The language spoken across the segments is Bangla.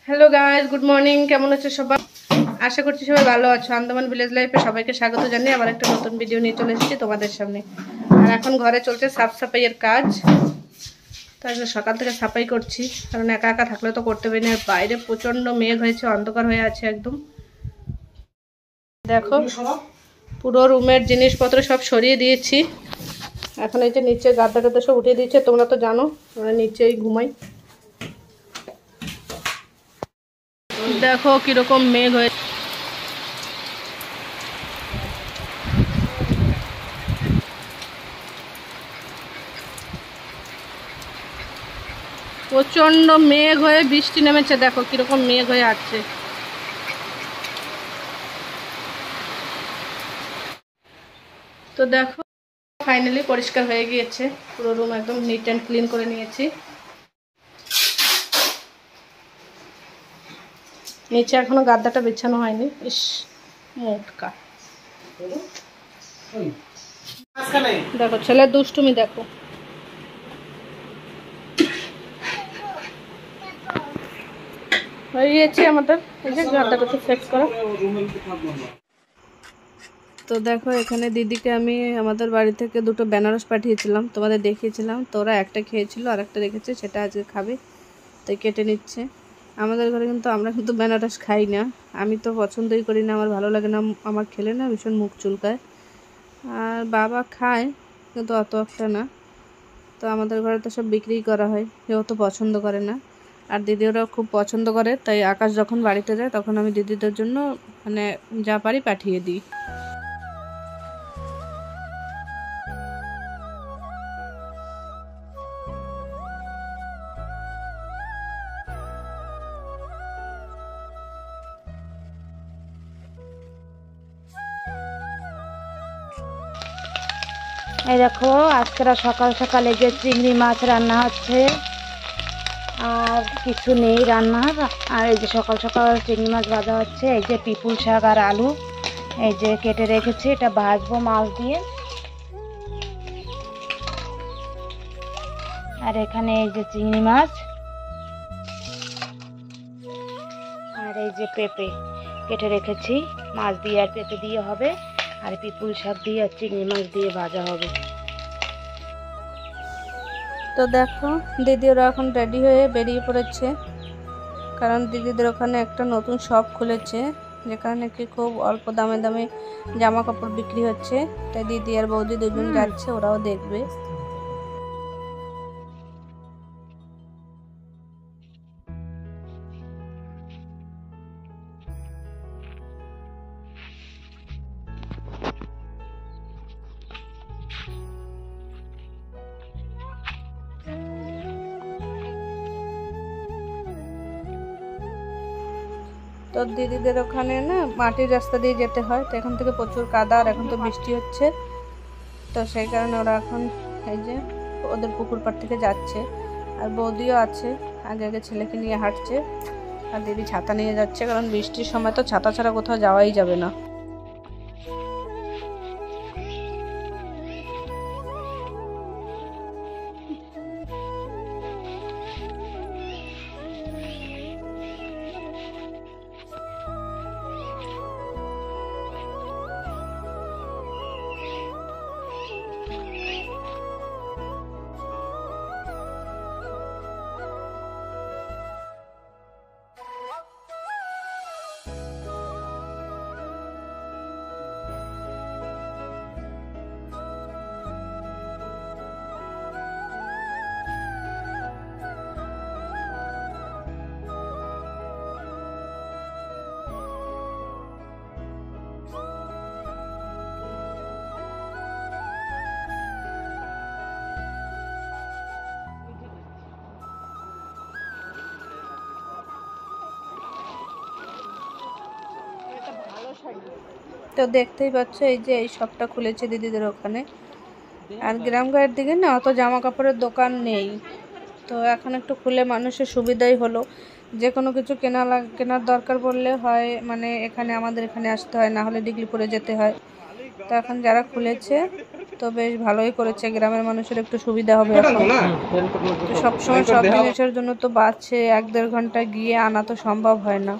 Hello guys, good morning. কেমন আছো সবাই? আশা করছি সবাই ভালো আছো। আন্দামান ভিলেজ লাইফে সবাইকে স্বাগত জানিয়ে আবার একটা নতুন ভিডিও নিয়ে চলে এসেছি তোমাদের সামনে। আর এখন ঘরে চলছে সাফ সাফাইয়ের কাজ। তাই সকাল থেকে সাফাই করছি, কারণ একা একা থাকলে তো করতে পারি না। বাইরে প্রচন্ড মেঘ হয়েছে, অন্ধকার হয়ে আছে একদম। দেখো, পুরো রুমের জিনিসপত্র সব সরিয়ে দিয়েছি। এখন এই যে নিচে গাদা গাদা সব উঠিয়ে দিয়েছে। তোমরা তো জানো আমরা নিচেই ঘুমাই। দেখো কিরকম মেঘ হয়েছে। প্রচন্ড মেঘ হয়ে বৃষ্টি নেমেছে। দেখো কিরকম মেঘ হয়ে আসছে। তো দেখো ফাইনালি পরিষ্কার হয়ে গিয়েছে। পুরো রুম একদম নিট অ্যান্ড ক্লিন করে নিয়েছি। নিচে এখনো গাদ্দাটা বিছানো হয়নি। ইস, মোটকা। দেখো ছেলের দুষ্টুমি দেখো। হয়ে গিয়েছে আমাদের এই যে গাদ্দাটা তো সেট করা। তো দেখো এখানে দিদিকে আমি আমাদের বাড়ি থেকে দুটো বেনারস পাঠিয়েছিলাম, তোমাদের দেখিয়েছিলাম। তো ওরা একটা খেয়েছিল আর একটা রেখেছে, সেটা আজকে খাবে, তাই কেটে নিচ্ছে। আমাদের ঘরে কিন্তু আমরা কিন্তু বেনারস খাই না। আমি তো পছন্দই করি না, আমার ভালো লাগে না। আমার খেলে না ভীষণ মুখ চুলকায়। আর বাবা খায় কিন্তু অত একটা না। তো আমাদের ঘরে তো সব বিক্রি করা হয়, কেউ তো পছন্দ করে না। আর দিদি ওরা খুব পছন্দ করে, তাই আকাশ যখন বাড়িতে যায় তখন আমি দিদিদের জন্য মানে যা পারি পাঠিয়ে দিই। এই দেখো আজকের সকাল সকালে যে চিংড়ি মাছ রান্না হচ্ছে, আর কিছু নেই রান্নার। আর এই যে সকাল সকাল চিংড়ি মাছ ভাজা হচ্ছে। এই যে পিপুল শাক আর আলু এই যে কেটে রেখেছি, এটা ভাজবো মাছ দিয়ে। আর এখানে এই যে চিংড়ি মাছ, আর এই যে পেঁপে কেটে রেখেছি, মাছ দিয়ে আর পেঁপে দিয়ে হবে। আর পিপুল শাক দিয়ে আর চিংড়ি মাছ দিয়ে ভাজা হবে। তো দেখো দিদি ওরা এখন রেডি হয়ে বেরিয়ে পড়েছে, কারণ দিদিদের ওখানে একটা নতুন শপ খুলেছে, যেখানে নাকি খুব অল্প দামে দামে জামা কাপড় বিক্রি হচ্ছে। তাই দিদি আর বৌদি দুজন যাচ্ছে, ওরাও দেখবে। তো দিদিদের ওখানে না মাটির রাস্তা দিয়ে যেতে হয়, তো এখান থেকে প্রচুর কাদা। আর এখন তো বৃষ্টি হচ্ছে, তো সেই কারণে ওরা এখন এই যে ওদের পুকুর পাড় থেকে যাচ্ছে। আর বৌদিও আছে, আগে আগে ছেলেকে নিয়ে হাঁটছে। আর দিদি ছাতা নিয়ে যাচ্ছে, কারণ বৃষ্টির সময় তো ছাতা ছাড়া কোথাও যাওয়াই যাবে না। তো দেখতেই পাচ্ছ এই যে এই শপটা খুলেছে দিদিদের ওখানে। আর গ্রামগঞ্জের দিকে না অত জামা কাপড়ের দোকান নেই, তো এখন একটু খুলে মানুষের সুবিধাই হলো। যে কোনো কিছু কেনার দরকার পড়লে হয় মানে এখানে আমাদের এখানে আসতে হয়, না হলে ডিগলিপুরে যেতে হয়। তো এখন যারা খুলেছে তো তো বেশ ভালোই করেছে, গ্রামের মানুষের একটু সুবিধা হবে এখন। তো সবসময় সব জিনিসের জন্য তো বাসে 1-1.5 ঘন্টা গিয়ে আনা তো সম্ভব হয় না।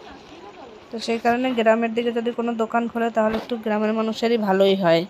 তো সেই কারণে গ্রামের দিকে যদি কোনো দোকান খোলে তাহলে একটু গ্রামের মানুষেরই ভালোই হয়।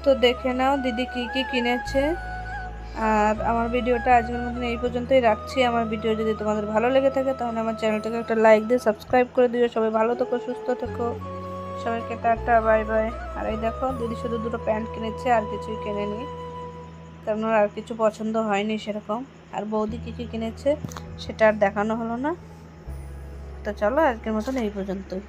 তো দেখে নাও দিদি কি কি কিনেছে। আর আমার ভিডিওটা আজকের মতন এই পর্যন্তই রাখছি। আমার ভিডিও যদি তোমাদের ভালো লেগে থাকে তাহলে আমার চ্যানেলটাকে একটা লাইক দিয়ে সাবস্ক্রাইব করে দিও। সবাই ভালো থেকো, সুস্থ থেকো, সবাইকে টাটা, বাই বাই। আর এই দেখো দিদি শুধু 2টো প্যান্ট কিনেছে, আর কিছুই কেনেনি, কারণ ওর আর কিছু পছন্দ হয়নি সেরকম। আর বৌদি কী কী কিনেছে সেটা আর দেখানো হলো না। তো চলো আজকের মতন এই পর্যন্তই।